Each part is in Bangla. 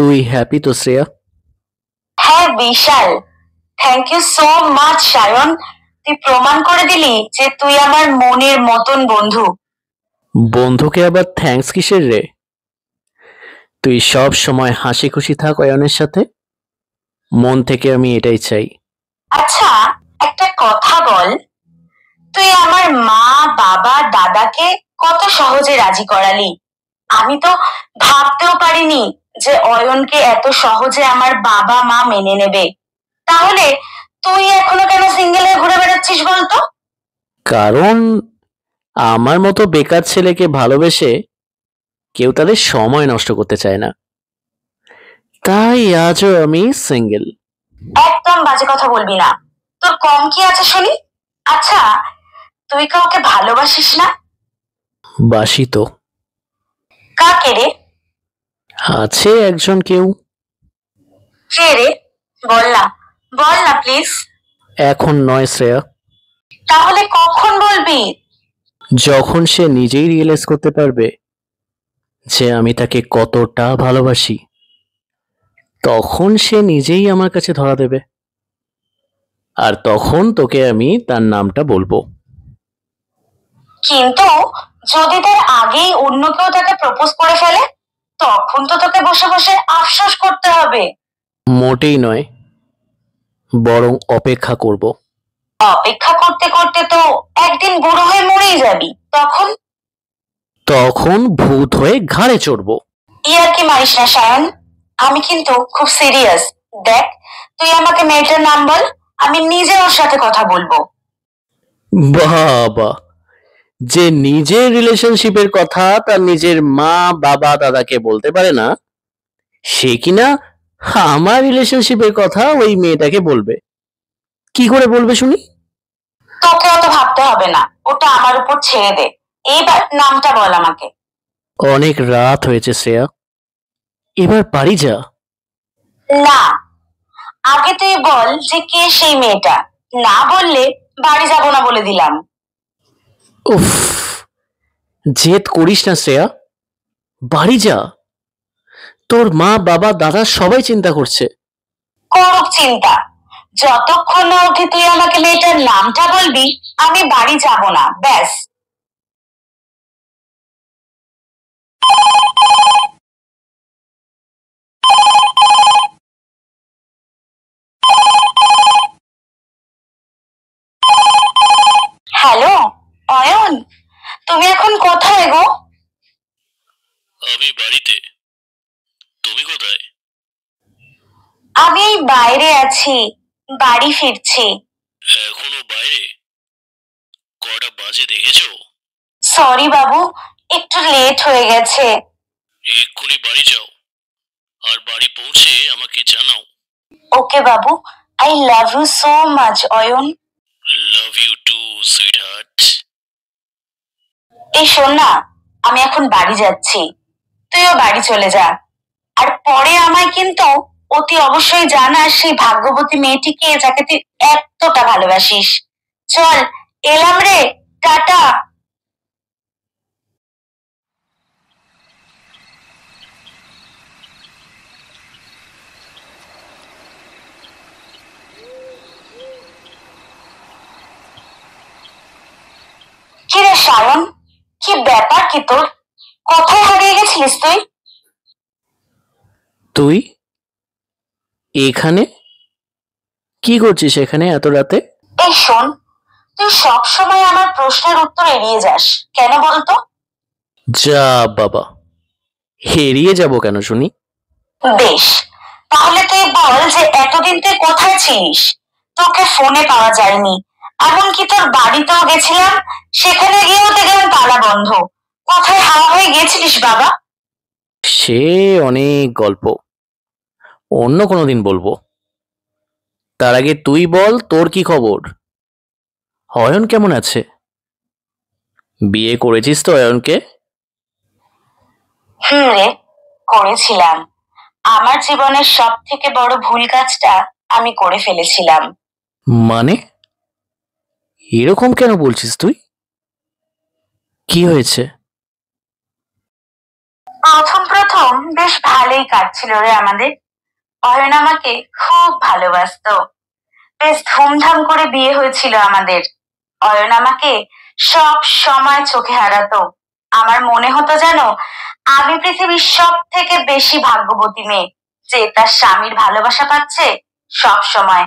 তুই হ্যাপি তো শ্রেয়া? হ্যাঁ Vishal, thank you so much Sayan. তুই প্রমাণ করে দিলি যে তুই আমার মনের মতন বন্ধু। বন্ধুকে আবার থ্যাঙ্কস কিসের রে? তুই সব সময় হাসি খুশি থাক অয়নের সাথে, মন থেকে আমি এটাই চাই। আচ্ছা, একটা কথা বল, তুই আমার মা বাবা দাদাকে কত সহজে রাজি করালি। আমি তো ভাবতেও পারিনি যে অয়নকে এত সহজে আমার বাবা মা মেনে নেবে। তাহলে তুই এখনো কেন সিঙ্গেল হয়ে ঘুরে বেড়াচ্ছিস বলতো? কারণ আমার মতো বেকার ছেলেকে ভালোবেসে কেউ তাদের সময় নষ্ট করতে চায় না, তাই আজও আমি সিঙ্গেল। একদম বাজে কথা বলবি না, তোর কম কি আছে শুনি। আচ্ছা, তুই কাউকে ভালোবাসিস না? বাসি তো। কাকে রে? আছে একজন কেউ। কে রে? বল না, বল না প্লিজ। এখন নয় শ্রেয়া, তাহলে কখন বলবি? যখন সে নিজেই রিয়েলাইজ করতে পারবে যে আমি তাকে কতটা ভালোবাসি, তখন সে নিজেই আমার কাছে ধরা দেবে, আর তখন তোকে আমি তার নামটা বলবো। কিন্তু যদি তার আগেই অন্য কেউ তাকে প্রপোজ করে ফেলে, তখন তো তোকে বসে বসে আফসোস করতে হবে। মোটেই নয়, বরং অপেক্ষা করব। অপেক্ষা করতে করতে তো একদিন বুড়ো হয়ে মরেই যাবি, তখন? তখন ভূত হয়ে ঘাড়ে চড়বো। ইয়ার কি মারিস না সায়ন, আমি কিন্তু খুব সিরিয়াস। দেখ, তুই আমাকে মেয়েটার নাম বল, আমি নিজে ওর সাথে কথা বলবো। বাবা, যে নিজের রিলেশনশিপের কথা তার নিজের মা বাবা দাদাকে বলতে পারে না, সে কিনা আমার রিলেশনশিপের কথা ওই মেয়েটাকে বলবে? কি করে বলবে শুনি? তোকে অত ভাবতে হবে না, ওটা আমার উপর ছেড়ে দে। এইবার নামটা বল আমাকে। অনেক রাত হয়েছে শ্রেয়া, এবার বাড়ি যা। না, আগে তুই বল যে কে সেই মেয়েটা। না বললে বাড়ি যাব না বলে দিলাম। উফ, জেদ করিস না শ্রেয়া, বাড়ি যা। তোর মা বাবা দাদা সবাই চিন্তা করছে। করুক চিন্তা, যতক্ষণ না অবধি তুই আমাকে মেয়েটার নামটা বলবি আমি বাড়ি যাব না, ব্যাস। হ্যালো অয়ন, তুমি এখন কোথায় গো? আমি বাড়িতে, তুমি কোথায়? আমি এই বাইরে আছি, বাড়ি ফিরছি। এখনো বাইরে? কটা বাজে দেখেছো? সরি বাবু, একটু লেট হয়ে গেছে। এক্ষুনি বাড়ি যাও, আর বাড়ি পৌঁছে আমাকে জানাও। ওকে বাবু, I love you so much Ayan. Love you too sweetheart. এই শোন না, আমি এখন বাড়ি যাচ্ছি, তুইও বাড়ি চলে যা। আর পরে আমায় কিন্তু অতি অবশ্যই জানাস সেই ভাগ্যবতী মেয়েটিকে যাকে তুই এতটা ভালোবাসিস। চল, এলাম রে, টাটা। কি রে সায়ন, কি ব্যাপার কি তোর? কোথায় হারিয়ে গেছিলিস তুই? তুই এখানে কি করছিস এখানে এত রাতে? এই শোন, তুই সব সময় আমার প্রশ্নের উত্তর এড়িয়ে যাস কেন বলতো? যা বাবা, হেরিয়ে যাব কেন শুনি? বেশ, তাহলে তুই বল যে এতদিন তুই কোথায় ছিলিস? তোকে ফোনে পাওয়া যায়নি, এমনকি তোর বাড়িতেও গেছিলাম, সেখানে গিয়েও দেখলাম তালা বন্ধ। কোথায় হাওয়া হয়ে গেছিলিস বাবা? সে অনেক গল্প, অন্য কোনো দিন বলবো। তার আগে তুই বল, তোর কি খবর? অয়ন কেমন আছে? বিয়ে করেছিস তো অয়নকে? রে, করেছিলাম। আমার জীবনের সব থেকে বড় ভুল কাজটা আমি করে ফেলেছিলাম। মানে এরকম কেন বলছিস তুই? কি হয়েছে? প্রথম প্রথম বেশ ভালোই কাটছিল রে আমাদের। অয়ন আমাকে খুব ভালোবাসতো, বেশ ধুমধাম করে বিয়ে হয়েছিল আমাদের। অয়ন আমাকে সব সময় চোখে হারাতো। আমার মনে হতো যেন আমি পৃথিবীর সব থেকে বেশি ভাগ্যবতী মেয়ে, যে তার স্বামীর ভালোবাসা পাচ্ছে সব সময়।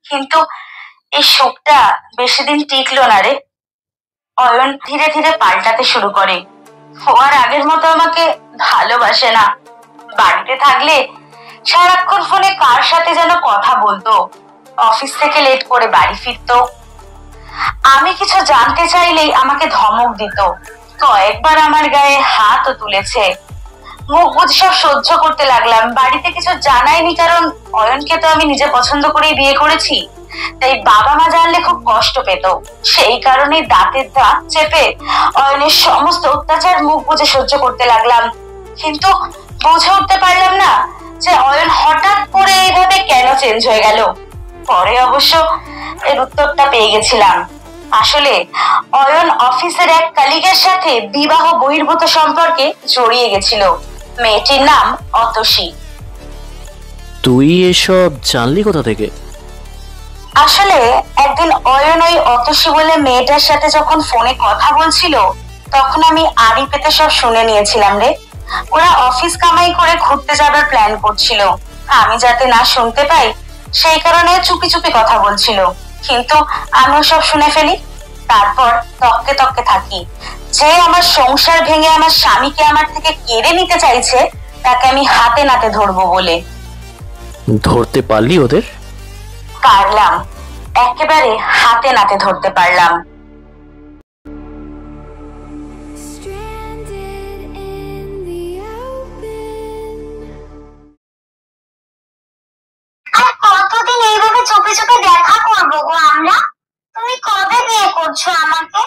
কিন্তু এই সুখটা বেশি দিন টিকলো না রে। অয়ন ধীরে ধীরে পাল্টাতে শুরু করে। ও আর আগের মতো আমাকে ভালোবাসে না। বাড়িতে থাকলে সারাক্ষণ ফোনে কার সাথে যেন কথা বলতো, অফিস থেকে লেট করে বাড়ি ফিরতো। আমি কিছু জানতে চাইলেই আমাকে ধমক দিত, কয়েকবার আমার গায়ে হাতও তুলেছে। মুখ বুঝে সব সহ্য করতে লাগলাম, বাড়িতে কিছু জানাইনি, কারণ অয়নকে তো আমি নিজে পছন্দ করেই বিয়ে করেছি। তাই বাবা মা জানলে খুব কষ্ট পেত। সেই কারণে দাঁতের দাঁত চেপে অয়নের সমস্ত অত্যাচার মুখ বুঝে সহ্য করতে লাগলাম। কিন্তু বুঝে উঠতে পারলাম না যে অয়ন হঠাৎ করে এইভাবে কেন চেঞ্জ হয়ে গেল। পরে অবশ্য এর উত্তরটা পেয়ে গেছিলাম। আসলে অয়ন অফিসের এক কলিগের সাথে বিবাহ বহির্ভূত সম্পর্কে জড়িয়ে গেছিল। মেয়েটির নাম অতসী। তুই এসব জানলি কোথা থেকে? আসলে একদিন অয়ন ওই অতসী বলে মেয়েটার সাথে যখন ফোনে কথা বলছিল, তখন আমি আড়ি পেতে সব শুনে নিয়েছিলাম রে। ওরা অফিস কামাই করে ঘুরতে যাবার প্ল্যান করছিল, আমি যাতে না শুনতে পাই সেই কারণে চুপি চুপি কথা বলছিল। কিন্তু আমিও সব শুনে ফেলি। তারপর তককে তককে থাকি, যে আমার সংসার ভেঙে আমার স্বামীকে আমার থেকে কেড়ে নিতে চাইছে তাকে আমি হাতে নাতে ধরবো বলে। ধরতে পারলি ওদের? পারলাম, একেবারে হাতে নাতে ধরতে পারলাম। আর কতদিন এইভাবে চোখে চোখে দেখা করবো গো আমরা? তুমি কবে বিয়ে করছো আমাকে?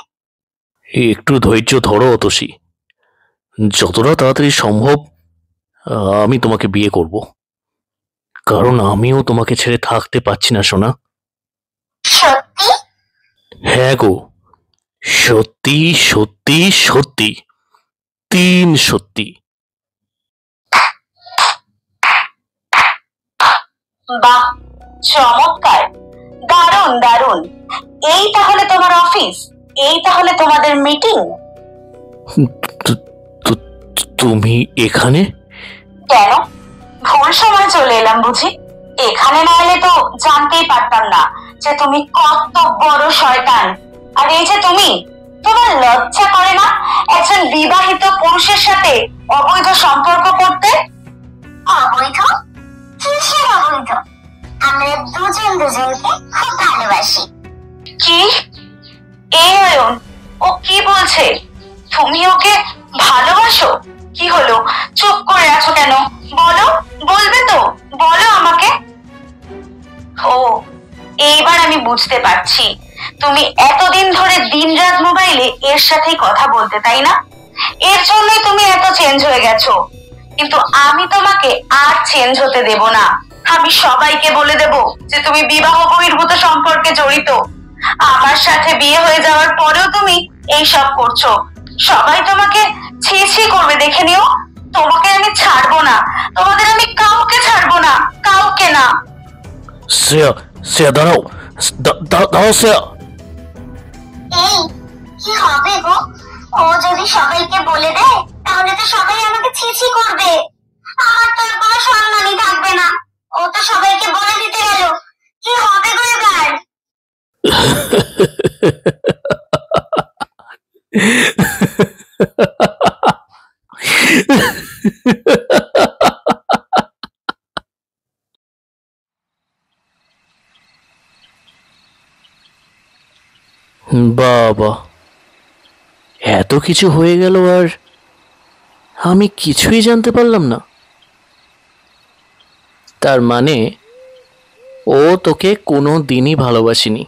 একটু ধৈর্য ধরো অতসী, যতটা তাড়াতাড়ি সম্ভব আমি তোমাকে বিয়ে করব, কারণ আমিও তোমাকে ছেড়ে থাকতে পারছি না সোনা। সত্যি? হ্যাঁ গো, সত্যি সত্যি সত্যি, 3 সত্যি। বাহ, চমৎকার, দারুণ দারুণ। এই তাহলে তোমার অফিস, এই তাহলে তোমাদের মিটিং। তুমি এখানে কেন, ভুল সময় চলে এলাম বুঝি? এখানে না এলে তো জানতেই পারতাম না যে তুমি কত বড় শয়তান। আর এই যে তুমি, তোমার লজ্জা করে না একজন বিবাহিত পুরুষের সাথে অবৈধ সম্পর্ক করতে? অবৈধ? কিসের অবৈধ? আমরা দুজন দুজনকে খুব ভালোবাসি। কি? এই অয়ন, ও কি বলছে? তুমি ওকে ভালোবাসো? কি হলো, চুপ করে আছো কেন? বলো, বলবে তো, বলো আমাকে। ও, এইবার আমি বুঝতে পারছি, তুমি এতদিন ধরে দিনরাত মোবাইলে এর সাথেই কথা বলতে, তাই না? এর জন্যই তুমি এত চেঞ্জ হয়ে গেছো। কিন্তু আমি তোমাকে আর চেঞ্জ হতে দেব না। আমি সবাইকে বলে দেব যে তুমি বিবাহ বহির্ভূত সম্পর্কে জড়িত। আমার সাথে বিয়ে হয়ে যাওয়ার পরেও তুমি এই সব করছো। সবাই তোমাকে ছি ছি করবে, দেখে নিও। তোমাকে আমি ছাড়বো না, তোমাদের আমি কাউকে ছাড়বো না, কাউকে না। শ্রেয়া, শ্রেয়া দাঁড়াও, দাঁড়াও শ্রেয়া। এই কি হবে গো? ও যদি সবাইকে বলে দেয় তাহলে তো সবাই আমাকে ছি ছি করবে। আমার তো আর কোনো সম্মানই থাকবে না। ও তো সবাইকে বলে দিতে গেল, কি হবে গো এবার? বাবা, এত কিছু হয়ে গেল আর আমি কিছুই জানতে পারলাম না। তার মানে ও তোকে কোনো দিনই ভালোবাসেনি,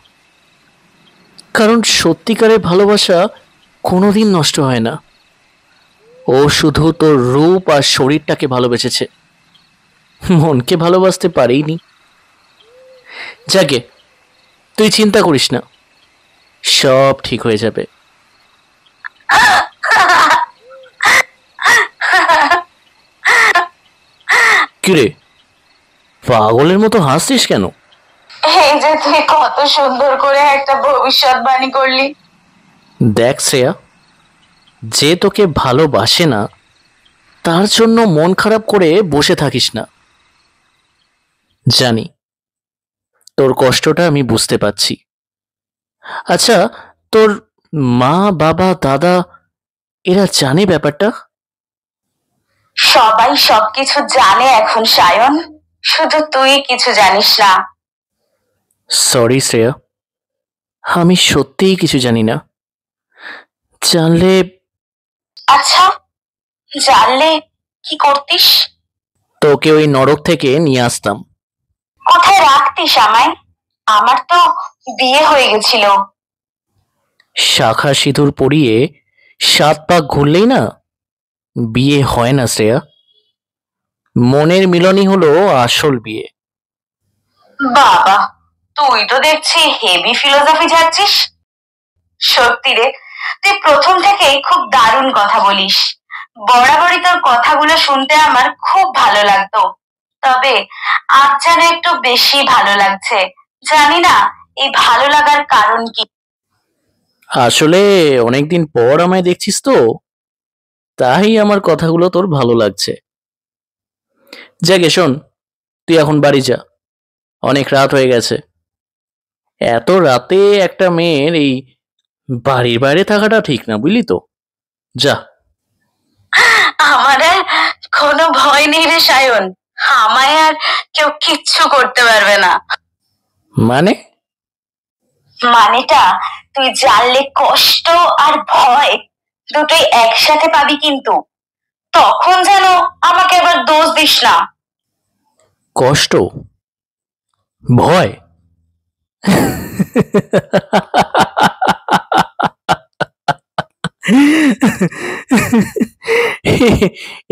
কারণ সত্যিকারের ভালোবাসা কোনোদিন নষ্ট হয় না। ও শুধু তোর রূপ আর শরীরটাকে ভালোবেসেছে, মনকে ভালোবাসতে পারেইনি। যাকে, তুই চিন্তা করিস না, সব ঠিক হয়ে যাবে। কিরে, পাগলের মতো হাসছিস কেন? এই যে তুই কত সুন্দর করে একটা ভবিষ্যৎবাণী করলি। দেখ শ্রেয়া, যে তোকে ভালোবাসে না তার জন্য মন খারাপ করে বসে থাকিস না। জানি তোর কষ্টটা আমি বুঝতে পারছি। আচ্ছা, তোর মা বাবা দাদা এরা জানে ব্যাপারটা? সবাই সবকিছু জানে এখন সায়ন, শুধু তুই কিছু জানিস না। সরি শ্রেয়া, আমি সত্যিই কিছু জানি না। জানলে আচ্ছা, জানলে কি করতিস? তোকে ওই নরক থেকে নিয়ে আসতাম। কোথায় রাখতিস আমায়? আমার তো বিয়ে হয়ে গেছিল। শাখা সিঁদুর পরিয়ে 7 পাক ঘুরলেই না বিয়ে হয় না শ্রেয়া। মনের মিলনই হলো আসল বিয়ে। বাবা, তুই তো দেখছি হেভি ফিলোসফি যাচ্ছিস। সত্যি রে, তুই প্রথম থেকেই খুব দারুণ কথা বলিস। বরাবরই তোর কথাগুলো শুনতে আমার খুব ভালো লাগতো, তবে আজ যেন একটু বেশি ভালো লাগছে। জানি না এই ভালো লাগার কারণ কি। আসলে অনেকদিন পর আমায় দেখছিস তো, তাই আমার কথাগুলো তোর ভালো লাগছে। যাকে শোন, তুই এখন বাড়ি যা, অনেক রাত হয়ে গেছে। এত রাতে একটা মেয়ের এই বাড়ির বাইরে থাকাটা ঠিক না, বুঝলি তো। যা। আমার আর কোনো ভয় নেই রে সায়ন, আমায় আর কেউ কিচ্ছু করতে পারবে না। মানে? মানেটা তুই জানলে কষ্ট আর ভয় দুটোই একসাথে পাবি, কিন্তু তখন যেন আমাকে এবার দোষ দিস না। কষ্ট, ভয়?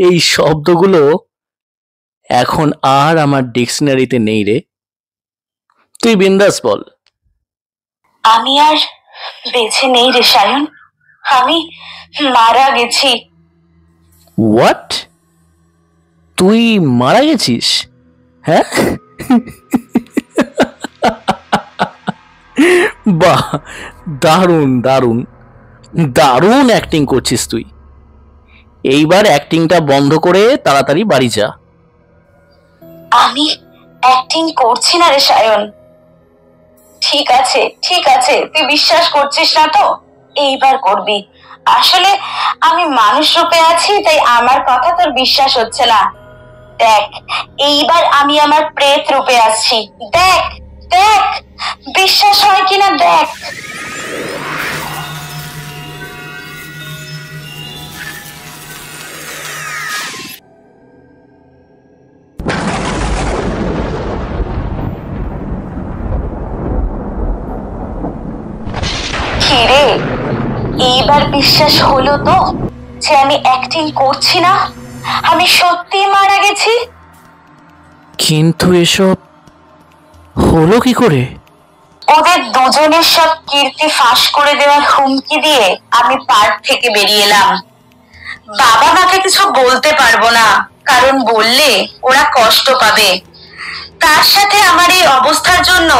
এই শব্দগুলো এখন আর আমার ডিকশনারিতে নেই রে। তুই বিন্দাস বল। আমি আর বেঁচে নেই রে সায়ন, আমি মারা গেছি। হোয়াট? তুই মারা গেছিস? হ্যাঁ? বাহ, দারুণ দারুণ দারুণ অ্যাক্টিং করছিস তুই। এইবার অ্যাক্টিংটা বন্ধ করে তাড়াতাড়ি বাড়ি যা। আমি অ্যাক্টিং করছি না রে সায়ন। ঠিক আছে ঠিক আছে, তুই বিশ্বাস করছিস না তো এইবার করবি। আসলে আমি মানুষ রূপে আছি, তাই আমার কথা তোর বিশ্বাস হচ্ছে না। দেখ, এইবার আমি আমার প্রেত রূপে আসছি। দেখ দেখ, বিশ্বাস হয় কিনা দেখ। কিরে, এইবার বিশ্বাস হলো তো যে আমি অ্যাক্টিং করছি না, আমি সত্যি মারা গেছি? কিন্তু এসব হলো কি করে? ওদের দুজনের সব কীর্তি ফাঁস করে দেওয়ার হুমকি দিয়ে আমি পার্ক থেকে বেরিয়ে এলাম। বাবা মাকে কিছু বলতে পারবো না, কারণ বললে ওরা কষ্ট পাবে। তার সাথে আমার এই অবস্থার জন্য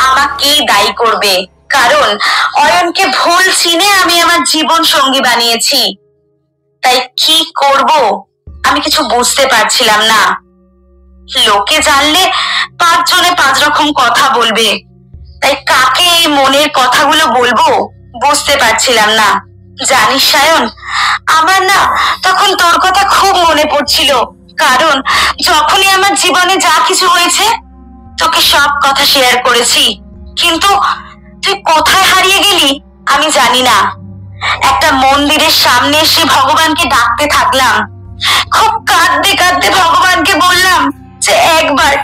আমাকেই দায়ী করবে, কারণ অয়নকে ভুল চিনে আমি আমার জীবন সঙ্গী বানিয়েছি। তাই কি করব আমি কিছু বুঝতে পারছিলাম না। লোকে জানলে 5 জনে 5 রকম কথা বলবে, তাই কাকে এই মনের কথাগুলো বলবো বুঝতে পারছিলাম না। জানিস সায়ন, আমার না তখন তোর কথা খুব মনে পড়ছিল, কারণ যখনই আমার জীবনে যা কিছু হয়েছে তোকে সব কথা শেয়ার করেছি, কিন্তু তুই কোথায় হারিয়ে গেলি আমি জানি না। একটা মন্দিরের সামনে এসে ভগবানকে ডাকতে থাকলাম। খুব কাঁদতে কাঁদতে ভগবানকে বললাম যে একবার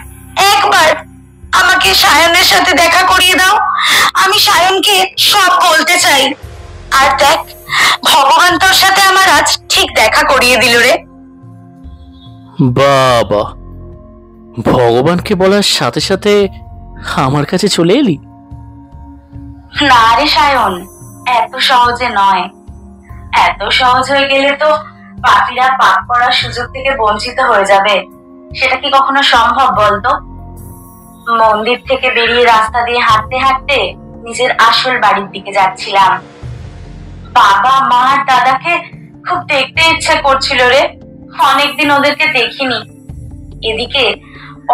একবার আমাকে সায়নের সাথে দেখা করিয়ে দাও, আমি সায়নকে সব বলতে চাই। আর দেখ, ভগবান তোর সাথে আমার আজ ঠিক দেখা করিয়ে দিল রে। বাবা, ভগবানকে বলার সাথে সাথে আমার কাছে চলে এলি? না রে সায়ন, এত সহজে নয়। এত সহজ হয়ে গেলে তো পাপীরা পাপ করার সুযোগ থেকে বঞ্চিত হয়ে যাবে। সেটা কি কখনো সম্ভব বলতো? মন্দির থেকে বেরিয়ে রাস্তা দিয়ে হাঁটতে হাঁটতে নিজের আসল বাড়ির দিকে যাচ্ছিলাম। বাবা মা আর দাদাকে খুব দেখতে ইচ্ছে করছিল রে, অনেকদিন ওদেরকে দেখিনি। এদিকে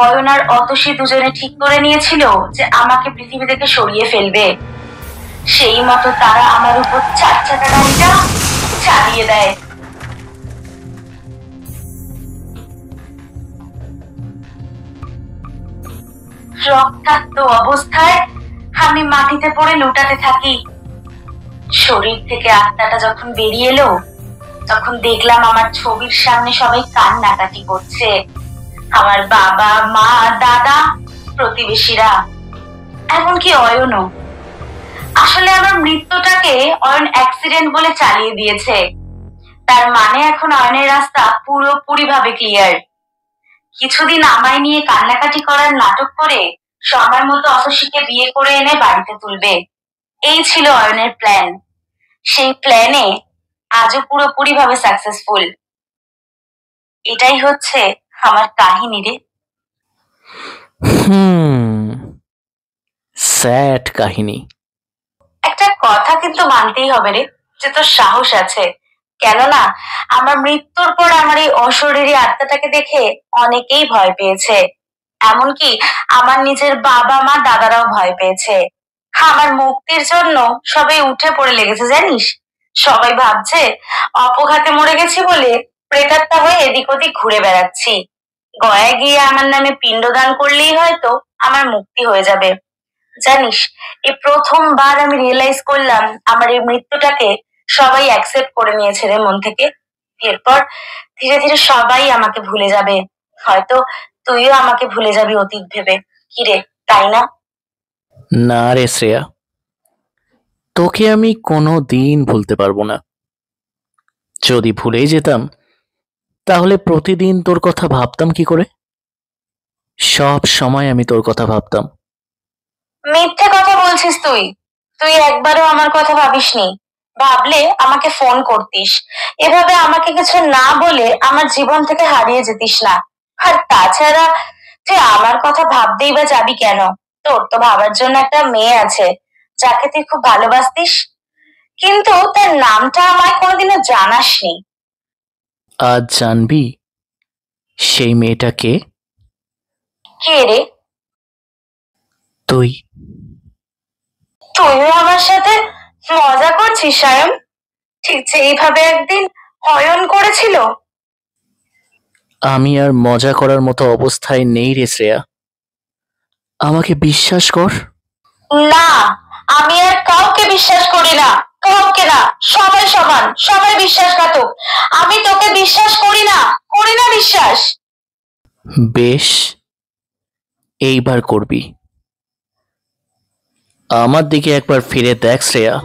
অয়ন আর অতসী দুজনে ঠিক করে নিয়েছিল যে আমাকে পৃথিবী থেকে সরিয়ে ফেলবে। সেই মতো তারা আমার উপর 4 চাকা গাড়িটা চালিয়ে দেয়। রক্তাক্ত অবস্থায় আমি মাটিতে পড়ে লুটাতে থাকি। শরীর থেকে আত্মাটা যখন বেরিয়ে এলো, তখন দেখলাম আমার ছবির সামনে সবাই কান্নাকাটি করছে। আমার বাবা মা দাদা প্রতিবেশীরা, এমনকি অয়নও। আসলে আমার মৃত্যুটাকে অয়ন অ্যাক্সিডেন্ট বলে চালিয়ে দিয়েছে। তার মানে এখন অয়নের রাস্তা পুরোপুরি ভাবে ক্লিয়ার। কিছুদিন আমায় নিয়ে কান্নাকাটি করার নাটক করে সময় মতো অতসীকে বিয়ে করে এনে বাড়িতে তুলবে, এই ছিল অয়নের প্ল্যান। সেই প্ল্যানে আজও পুরোপুরি ভাবে সাকসেসফুল। এটাই হচ্ছে আমার কাহিনী রে। স্যাড কাহিনী। একটা কথা কিন্তু মানতেই হবে রে, যে তোর সাহস আছে। কেননা আমার মৃত্যুর পর আমার এই অশরীরী আত্মাটাকে দেখে অনেকেই ভয় পেয়েছে। এমনকি আমার নিজের বাবা মা দাদারাও ভয় পেয়েছে। আমার মুক্তির জন্য সবাই উঠে পড়ে লেগেছে জানিস। সবাই ভাবছে অপঘাতে মরে গেছি বলে প্রেতাত্মা হয়ে এদিক ওদিক ঘুরে বেড়াচ্ছি। গয়ায় গিয়ে আমার নামে পিণ্ডদান করলেই হয়তো আমার মুক্তি হয়ে যাবে। জানিস, এই প্রথমবার আমি রিয়েলাইজ করলাম আমার এই মৃত্যুটাকে সবাই অ্যাকসেপ্ট করে নিয়েছে রে মন থেকে। এরপর ধীরে ধীরে সবাই আমাকে ভুলে যাবে। হয়তো তুইও আমাকে ভুলে যাবি অতীত ভেবে। কি রে, তাই না? না রে শ্রেয়া, তোকে আমি কোনো দিন ভুলতে পারবো না। যদি ভুলেই যেতাম তাহলে প্রতিদিন তোর কথা ভাবতাম কি করে? সব সময় আমি তোর কথা ভাবতাম। মিথ্যে কথা বলছিস তুই। তুই একবারও আমার কথা ভাবিসনি। ভাবলে আমাকে ফোন করতিস। এভাবে আমাকে কিছু না বলে আমার জীবন থেকে হারিয়ে যেতিস না। আর তাছাড়া তুই আমার কথা ভাবতেই বা যাবি কেন? তোর তো ভাবার জন্য একটা মেয়ে আছে, যাকে তুই খুব ভালোবাসতিস, কিন্তু তার নামটা আমায় কোনোদিনও জানাসনি। আজ জানবি সেই মেয়েটাকে। কে রে? তুই। তুইও আমার সাথে মজা করছিস সায়ন? ঠিক যেইভাবে একদিন অয়ন করেছিল। আমি আর মজা করার মতো অবস্থায় নেই রে শ্রেয়া, আমাকে বিশ্বাস কর। না, আমি আর কাউকে বিশ্বাস করি না। কাউকে না, সবাই সমান, সবাই বিশ্বাসঘাতক। আমি তোকে বিশ্বাস করি না, করি না বিশ্বাস। বেশ, এইবার করবি। আমার দিকে একবার ফিরে দেখ শ্রেয়া।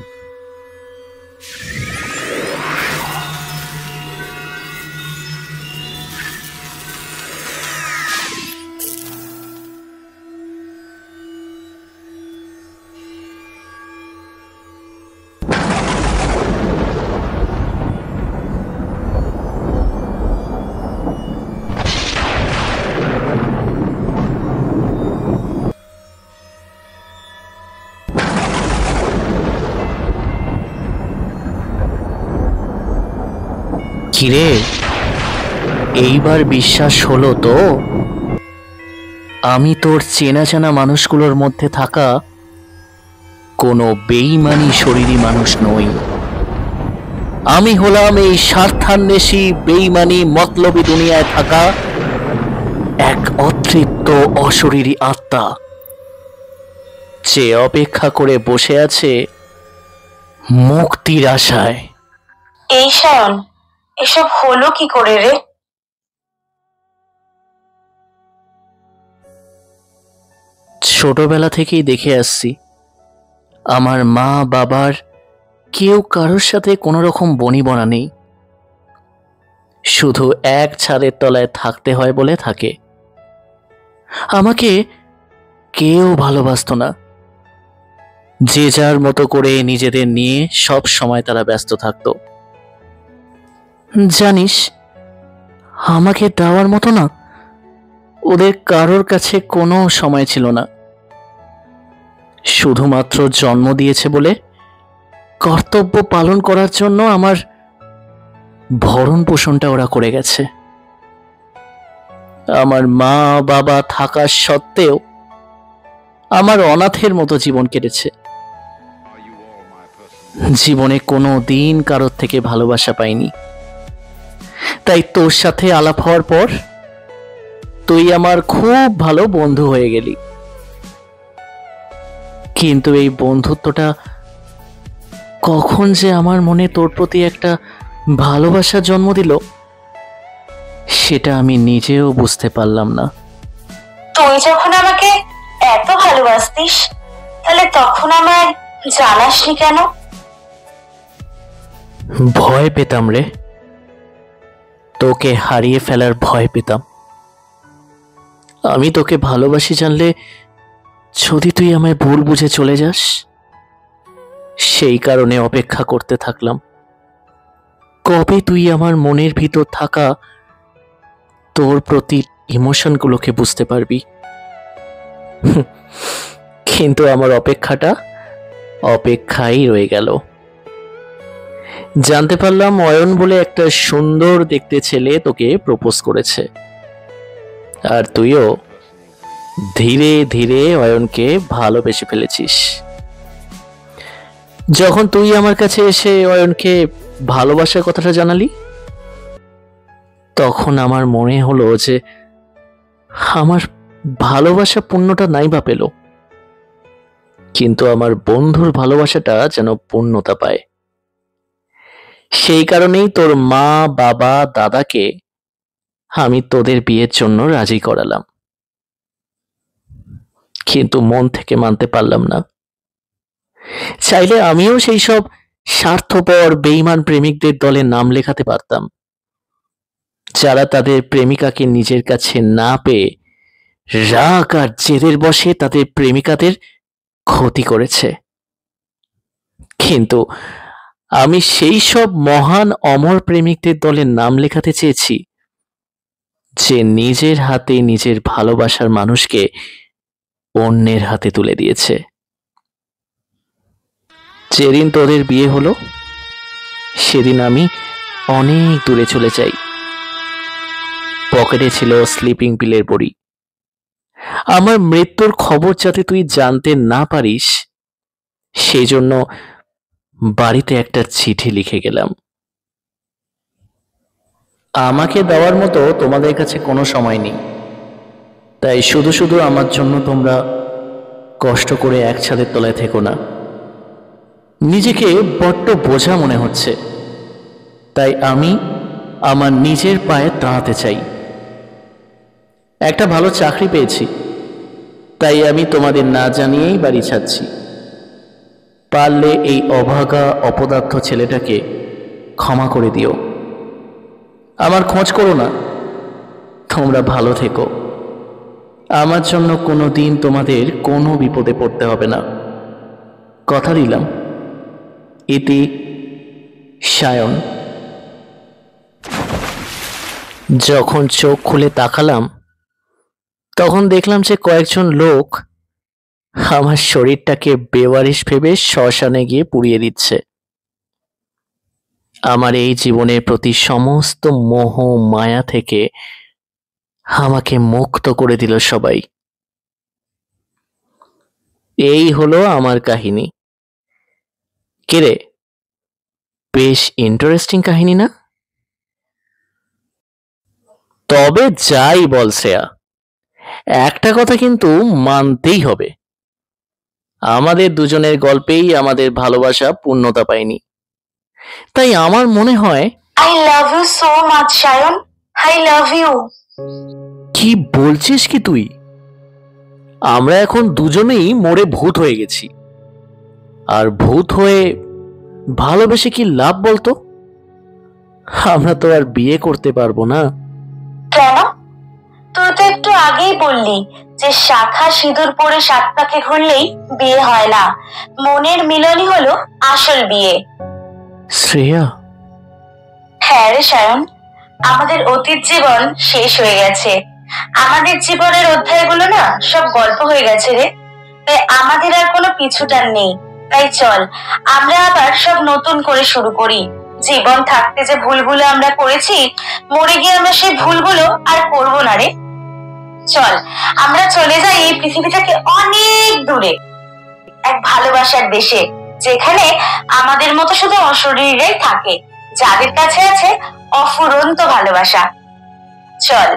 কিরে, এইবার বিশ্বাস হলো তো? আমি তোর চেনা চেনা মানুষগুলোর মধ্যে থাকা কোনো বেইমানি শরীরী মানুষ নই। আমি হলাম এই স্বার্থান্বেষী বেইমানি মতলবী দুনিয়ায় থাকা এক অতৃপ্ত অশরীরী আত্মা, যে অপেক্ষা করে বসে আছে মুক্তির আশায়। এই সায়ন, এসব হলো কি করে রে? ছোটবেলা থেকেই দেখে আসছি আমার মা বাবার কেউ কারোর সাথে কোনো রকম বনিবনা নেই, শুধু এক ছাদের তলায় থাকতে হয় বলে থাকে। আমাকে কেউ ভালোবাসতো না। যে যার মতো করে নিজেদের নিয়ে সব সময় তারা ব্যস্ত থাকতো। জানিস, আমাকে দেওয়ার মতো না ওদের কারোর কাছে কোনো সময় ছিল না। শুধুমাত্র জন্ম দিয়েছে বলে কর্তব্য পালন করার জন্য আমার ভরণ পোষণটা ওরা করে গেছে। আমার মা বাবা থাকা সত্ত্বেও আমার অনাথের মতো জীবন কেটেছে। জীবনে কোনো দিন কারোর থেকে ভালোবাসা পাইনি। তাই তোর সাথে আলাপ হওয়ার পর তুই আমার খুব ভালো বন্ধু হয়ে গেলি। কিন্তু এই বন্ধুত্বটা কখন যে আমার মনে তোর প্রতি একটা ভালোবাসার জন্ম দিল, সেটা আমি নিজেও বুঝতে পারলাম না। তুই যখন আমাকে এত ভালোবাসতিস, তাহলে তখন আমায় জানাসনি কেন? ভয় পেতাম রে, তোকে হারিয়ে ফেলার ভয় পেতাম। আমি তোকে ভালোবাসি জানলে যদি তুই আমায় ভুল বুঝে চলে যাস, সেই কারণে অপেক্ষা করতে থাকলাম কবে তুই আমার মনের ভিতর থাকা তোর প্রতি ইমোশনগুলোকে বুঝতে পারবি। কিন্তু আমার অপেক্ষাটা অপেক্ষাই রয়ে গেল। জানতে পারলাম অয়ন বলে একটা সুন্দর দেখতে ছেলে তোকে প্রপোজ করেছে, আর তুইও ধীরে ধীরে অয়নকে ভালোবেসে ফেলেছিস। যখন তুই আমার কাছে এসে অয়নকে ভালোবাসার কথাটা জানালি, তখন আমার মনে হলো যে আমার ভালোবাসা পূর্ণতা নাই বা পেল, কিন্তু আমার বন্ধুর ভালোবাসাটা যেন পূর্ণতা পায়। সেই কারণেই তোর মা বাবা দাদাকে আমি তোদের বিয়ের জন্য রাজি করালাম, কিন্তু মন থেকে মানতে পারলাম না। চাইলে আমিও সেই সব স্বার্থপর বেঈমান প্রেমিকদের দলে নাম লেখাতে পারতাম, যারা তাদের প্রেমিকাকে নিজের কাছে না পেয়ে রাগ আর জেদের বশে তাদের প্রেমিকাদের ক্ষতি করেছে। কিন্তু আমি সেই সব মহান অমর প্রেমিকদের দলে নাম লেখাতে চেয়েছি, যে নিজের হাতে নিজের ভালোবাসার মানুষকে অন্যের হাতে তুলে দিয়েছে। যেদিন তোদের বিয়ে হলো, সেদিন আমি অনেক দূরে চলে যাই। পকেটে ছিল স্লিপিং পিলের বড়ি। আমার মৃত্যুর খবর যাতে তুই জানতে না পারিস, সেই জন্য বাড়িতে একটা চিঠি লিখে গেলাম। আমাকে দেওয়ার মতো তোমাদের কাছে কোনো সময় নেই, তাই শুধু শুধু আমার জন্য তোমরা কষ্ট করে এক ছাদের তলায় থেকো না। নিজেকে বড্ড বোঝা মনে হচ্ছে, তাই আমি আমার নিজের পায়ে দাঁড়াতে চাই। একটা ভালো চাকরি পেয়েছি, তাই আমি তোমাদের না জানিয়েই বাড়ি ছাড়ছি। পারলে এই অভাগা অপদার্থ ছেলেটাকে ক্ষমা করে দিও। আমার খোঁজ করো না। তোমরা ভালো থেকো। আমার জন্য কোনো দিন তোমাদের কোনো বিপদে পড়তে হবে না, কথা দিলাম। ইতি সায়ন। যখন চোখ খুলে তাকালাম, তখন দেখলাম যে কয়েকজন লোক আমার শরীরটাকে বেওয়ারিশ ভেবে শ্মশানে গিয়ে পুড়িয়ে দিচ্ছে। আমার এই জীবনের প্রতি সমস্ত মোহ মায়া থেকে আমাকে মুক্ত করে দিল সবাই। এই হলো আমার কাহিনী। কিরে, বেশ ইন্টারেস্টিং কাহিনী না? তবে যাই বল শ্রেয়া, একটা কথা কিন্তু মানতেই হবে, আমাদের দুজনের গল্পেই আমাদের ভালোবাসা পূর্ণতা পায়নি। তাই আমার মনে হয় I love you so much Sayan, I love you. কি বলছিস কি তুই? আমরা এখন দুজনেই মরে ভূত হয়ে গেছি, আর ভূত হয়ে ভালোবেসে কি লাভ বলতো? আমরা তো আর বিয়ে করতে পারবো না। কেন? তুই তো একটু আগেই বললি যে শাখা সিঁদুর পরে সাত পাকে ঘুরলেই বিয়ে হয় না, মনের মিলনই হলো আসল বিয়ে। শ্রেয়া, হ্যাঁ রে সায়ন, আমাদের অতীত জীবন শেষ হয়ে গেছে, আমাদের জীবনের অধ্যায়গুলো না সব গল্প হয়ে গেছে রে, তাই আমাদের আর কোনো পিছুটান নেই। তাই চল আমরা আবার সব নতুন করে শুরু করি। জীবন থাকতে যে ভুলগুলো আমরা করেছি, মরে গিয়ে আমরা সেই ভুলগুলো আর করবো না রে। চল আমরা চলে যাই এই পৃথিবী থেকে অনেক দূরে, এক ভালোবাসার দেশে, যেখানে আমাদের মতো শুধু অশরীররাই থাকে, যাদের কাছে আছে অফুরন্ত ভালোবাসা। চল।